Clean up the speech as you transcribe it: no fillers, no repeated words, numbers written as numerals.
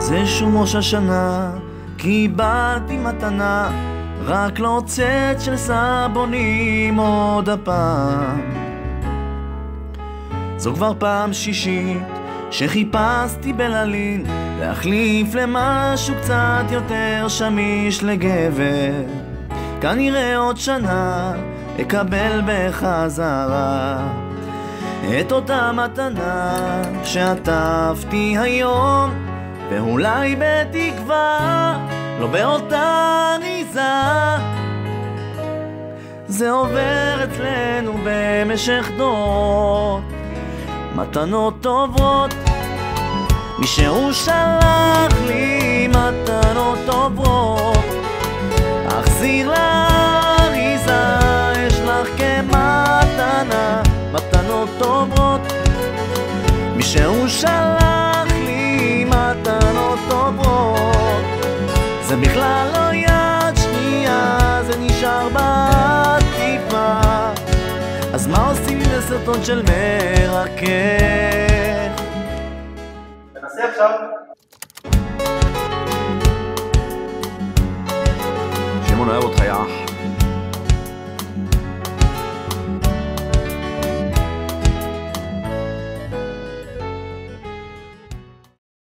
זה שום ראש השנה, קיבלתי מתנה, רק לא צאת של סבונים עוד הפעם. זו כבר פעם שישית שחיפשתי בללין להחליף למשהו קצת יותר שמיש לגבר. כנראה עוד שנה אקבל בחזרה את אותה מתנה שעטפתי היום, ואולי בתקווה לא באותה אריזה. זה עובר אצלנו במשך דורות, מתנות טובות, מישהו שלח לי מתנות טובות. אחזיר לאריזה, יש לך כמתנה מתנות טובות. מישהו שלח לי מתנות טובות, זה בכלל לא יד שנייה, זה נשאר בעטיפה. אז מה עושים עם סרטון של מרקך? תנסה עכשיו. שמעון אוהב אותך, יא.